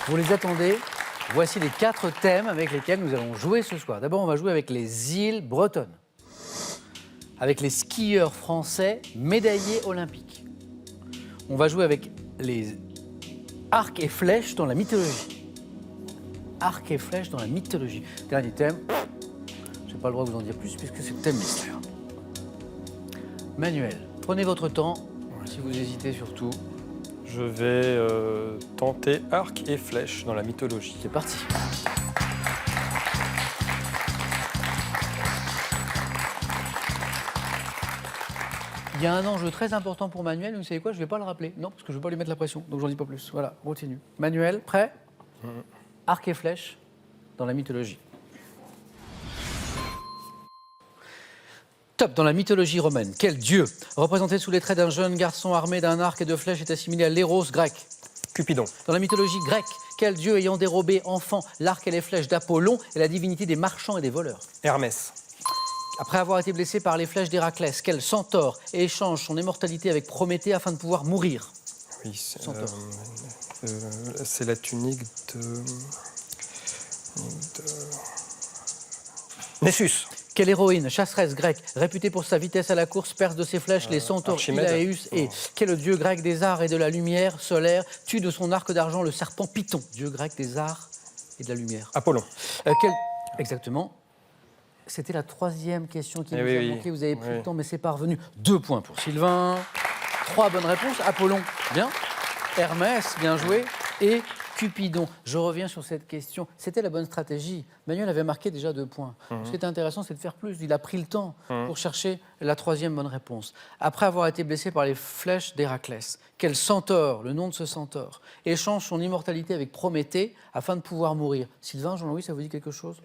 Vous les attendez? Voici les 4 thèmes avec lesquels nous allons jouer ce soir. D'abord, on va jouer avec les îles bretonnes, avec les skieurs français médaillés olympiques. On va jouer avec les arcs et flèches dans la mythologie. Arcs et flèches dans la mythologie. Dernier thème, je n'ai pas le droit de vous en dire plus puisque c'est le thème mystère. Manuel, prenez votre temps, si vous hésitez surtout. Je vais tenter arc et flèche dans la mythologie. C'est parti. Il y a un enjeu très important pour Manuel, vous savez quoi, je ne vais pas le rappeler. Non, parce que je ne veux pas lui mettre la pression, donc j'en dis pas plus. Voilà, on continue. Manuel, prêt? Arc et flèche dans la mythologie. Top, dans la mythologie romaine, quel dieu, représenté sous les traits d'un jeune garçon armé d'un arc et de flèches, est assimilé à l'éros grec? Cupidon. Dans la mythologie grecque, quel dieu ayant dérobé enfant l'arc et les flèches d'Apollon est la divinité des marchands et des voleurs? Hermès. Après avoir été blessé par les flèches d'Héraclès, quel centaure échange son immortalité avec Prométhée afin de pouvoir mourir? Oui, c'est la tunique de... Nessus. Quelle héroïne, chasseresse grecque, réputée pour sa vitesse à la course, perce de ses flèches les centaures Archimède. Ilaeus et quel dieu grec des arts et de la lumière solaire tue de son arc d'argent le serpent Python, dieu grec des arts et de la lumière? Apollon. Exactement. C'était la 3e question qui Eh nous oui, a oui. manqué. Vous avez pris Oui. le temps, mais c'est parvenu. 2 points pour Sylvain. 3 bonnes réponses. Apollon, bien. Hermès, bien joué. Et Cupidon. Je reviens sur cette question. C'était la bonne stratégie. Manuel avait marqué déjà 2 points. Ce qui était intéressant, c'est de faire plus. Il a pris le temps pour chercher la 3e bonne réponse. Après avoir été blessé par les flèches d'Héraclès, quel centaure, le nom de ce centaure, échange son immortalité avec Prométhée afin de pouvoir mourir? Sylvain, Jean-Louis, ça vous dit quelque chose?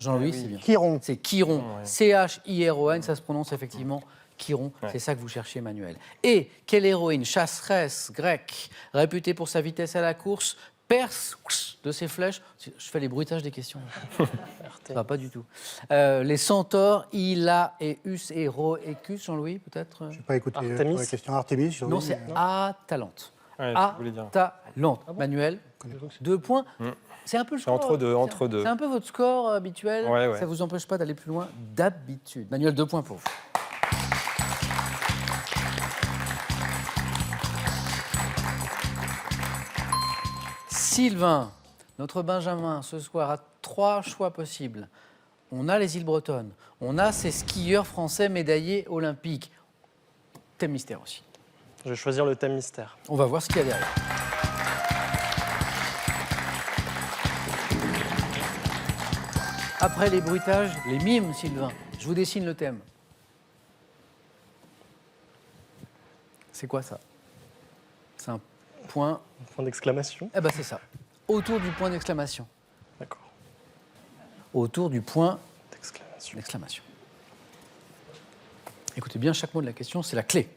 Jean-Louis, c'est bien. Chiron. C'est Chiron. Ouais. C-H-I-R-O-N, ça se prononce effectivement Chiron. Ouais. C'est ça que vous cherchez, Manuel. Et quelle héroïne, chasseresse grecque, réputée pour sa vitesse à la course, perce de ses flèches. Je fais les bruitages des questions. Ça va pas du tout. Les centaures, Ilaeus et Rhoecus, Jean-Louis, peut-être? Je n'ai pas écouté Artémis. la question Artémis. j'ai Non, envie, c'est mais- Atalante. Ouais, je voulais dire. Atalante. Manuel, 2 points. C'est un peu le C'est score. entre deux. C'est un peu votre score habituel. Ouais, ouais. Ça ne vous empêche pas d'aller plus loin d'habitude. Manuel, 2 points pour vous. Sylvain, notre Benjamin, ce soir, a 3 choix possibles. On a les îles bretonnes, on a ces skieurs français médaillés olympiques. Thème mystère aussi. Je vais choisir le thème mystère. On va voir ce qu'il y a derrière. Après les bruitages, les mimes, Sylvain. Je vous dessine le thème. C'est quoi ça? C'est un point. Point d'exclamation. Eh ben c'est ça. Autour du point d'exclamation. D'accord. Autour du point D'exclamation. d'exclamation. Écoutez bien chaque mot de la question, c'est la clé.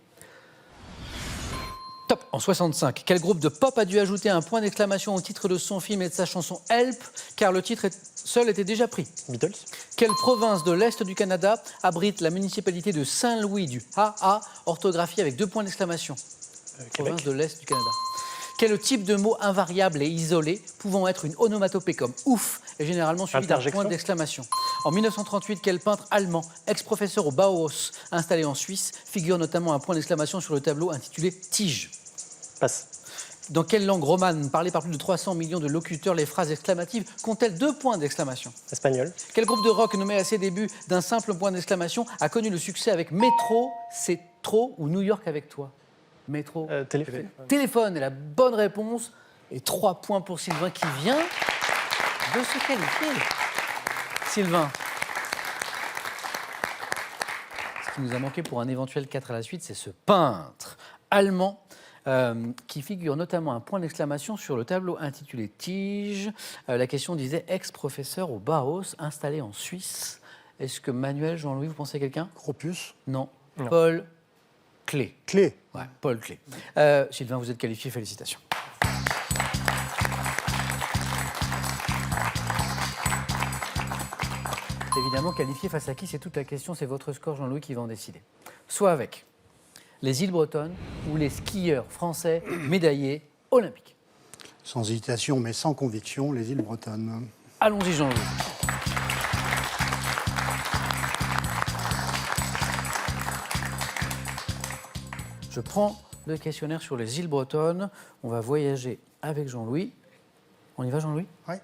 Top. En 65, quel groupe de pop a dû ajouter un point d'exclamation au titre de son film et de sa chanson Help, car le titre seul était déjà pris? Beatles. Quelle province de l'Est du Canada abrite la municipalité de Saint-Louis du AA, orthographiée avec 2 points d'exclamation? Province Québec. de l'Est du Canada. Quel type de mot invariable et isolé, pouvant être une onomatopée comme ouf, est généralement suivi d'un Interjection. point d'exclamation? En 1938, quel peintre allemand, ex-professeur au Bauhaus, installé en Suisse, figure notamment un point d'exclamation sur le tableau intitulé Tige? Passe. Dans quelle langue romane, parlée par plus de 300 millions de locuteurs, les phrases exclamatives comptent-elles 2 points d'exclamation? Espagnol. Quel groupe de rock nommé à ses débuts d'un simple point d'exclamation a connu le succès avec Métro, c'est trop ou New York avec toi? Métro. Téléphone. Téléphone est la bonne réponse. Et 3 points pour Sylvain qui vient de se qualifier. Sylvain. Ce qui nous a manqué pour un éventuel 4 à la suite, c'est ce peintre allemand qui figure notamment un point d'exclamation sur le tableau intitulé Tige. La question disait ex-professeur au Bauhaus, installé en Suisse. Est-ce que Manuel, Jean-Louis, vous pensez à quelqu'un? Gropius. Non. Non. Paul Klee. Clé. Ouais, Paul Klee. Sylvain, vous êtes qualifié, félicitations. Évidemment, qualifié face à qui, c'est toute la question, c'est votre score, Jean-Louis, qui va en décider. Soit avec les îles bretonnes ou les skieurs français médaillés olympiques. Sans hésitation, mais sans conviction, les îles bretonnes. Allons-y, Jean-Louis. Je prends le questionnaire sur les îles bretonnes. On va voyager avec Jean-Louis. On y va, Jean-Louis? Oui.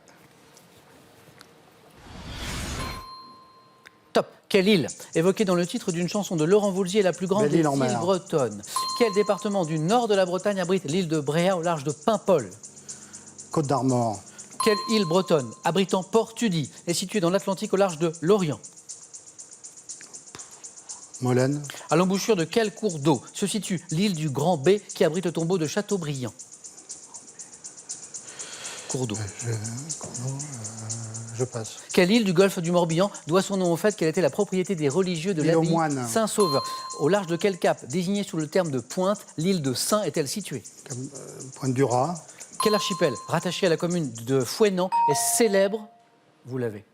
Top. Quelle île, évoquée dans le titre d'une chanson de Laurent Voulzy, est la plus grande Belle des île en mer. îles bretonnes? Quel département du nord de la Bretagne abrite l'île de Bréa au large de Paimpol? Côte d'Armor. Quelle île bretonne, abritant Port-Tudy, est située dans l'Atlantique au large de Lorient? Molène. À l'embouchure de quel cours d'eau se situe l'île du Grand B qui abrite le tombeau de Chateaubriand? Cours d'eau. Je passe. Quelle île du golfe du Morbihan doit son nom au fait qu'elle était la propriété des religieux de L'île aux l'abbaye moines. Saint-Sauveur? Au large de quel cap, désignée sous le terme de pointe, l'île de Saint est-elle située? Pointe du Raz. Quel archipel, rattaché à la commune de Fouesnant, est célèbre? Vous l'avez.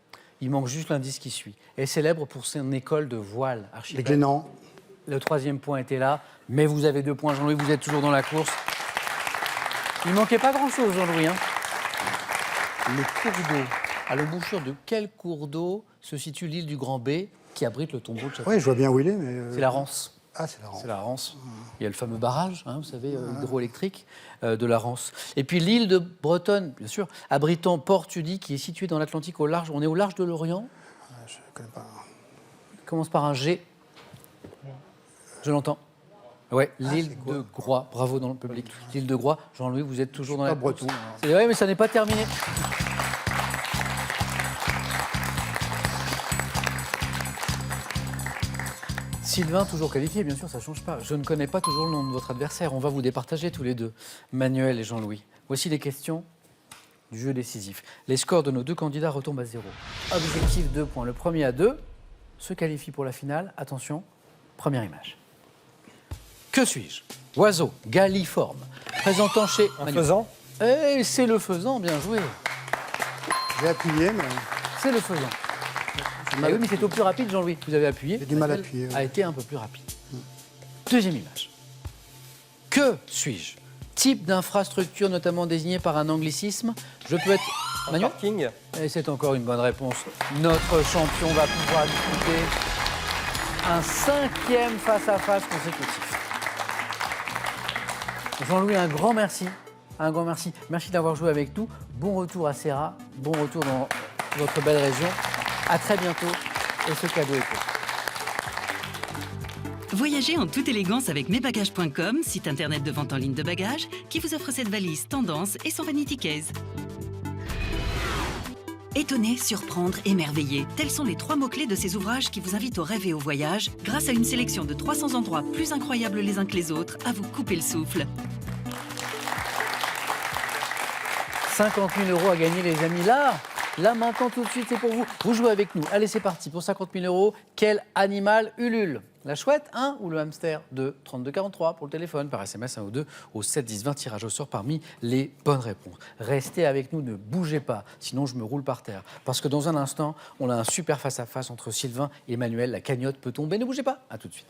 Il manque juste l'indice qui suit. Est célèbre pour son école de voile. Les Archipel. Glénans. Le troisième point était là, mais vous avez 2 points, Jean-Louis, vous êtes toujours dans la course. Il manquait pas grand-chose, Jean-Louis. Hein. Le cours d'eau. À l'embouchure de quel cours d'eau se situe l'île du Grand B qui abrite le tombeau de Château? Oui, je vois bien où il est, mais... C'est la Rance. Ah, c'est la Rance. C'est la Rance. Il y a le fameux barrage, hein, vous savez, hydroélectrique de la Rance. Et puis l'île de Bretonne, bien sûr, abritant Port-Tudy, qui est située dans l'Atlantique au large. On est au large de l'Orient. Je ne connais pas. Commence par un G. Je l'entends. Ouais, l'île de Groix. Bravo dans le public. L'île de Groix. Jean-Louis, vous êtes toujours dans la course. breton. C'est vrai, mais ça n'est pas terminé. Sylvain, toujours qualifié, bien sûr, ça ne change pas. Je ne connais pas toujours le nom de votre adversaire. On va vous départager tous les deux, Manuel et Jean-Louis. Voici les questions du jeu décisif. Les scores de nos 2 candidats retombent à 0. Objectif 2 points. Le premier à 2 se qualifie pour la finale. Attention, première image. Que suis-je? Oiseau, galliforme, présentant chez... Un Manuel. faisan? Eh, c'est le faisan, bien joué. J'ai appuyé, mais C'est le faisan. Ah oui, mais c'est au plus rapide, Jean-Louis. Vous avez appuyé. J'ai du mal à Manuel appuyer, ouais. A été un peu plus rapide. Deuxième image. Que suis-je? Type d'infrastructure notamment désigné par un anglicisme. Je peux être... Un Manuel? parking? Et c'est encore une bonne réponse. Notre champion va pouvoir disputer un 5e face-à-face consécutif. Jean-Louis, un grand merci. Un grand merci. Merci d'avoir joué avec nous. Bon retour à Serra. Bon retour dans votre belle région. À très bientôt. Et ce cadeau est pour vous. Voyagez en toute élégance avec mesbagages.com, site internet de vente en ligne de bagages, qui vous offre cette valise tendance et son vanity case. Étonner, surprendre, émerveiller. Tels sont les 3 mots-clés de ces ouvrages qui vous invitent au rêve et au voyage, grâce à une sélection de 300 endroits plus incroyables les uns que les autres, à vous couper le souffle. 50 000 € à gagner, les amis. Là, maintenant, tout de suite, c'est pour vous. Vous jouez avec nous. Allez, c'est parti. Pour 50 000 €, quel animal ulule? La chouette, 1 ou le hamster? 2. 3243 pour le téléphone, par SMS 1 ou 2 au 7 10 20, tirage au sort parmi les bonnes réponses. Restez avec nous, ne bougez pas, sinon je me roule par terre. Parce que dans un instant, on a un super face-à-face entre Sylvain et Emmanuel. La cagnotte peut tomber. Ne bougez pas. À tout de suite.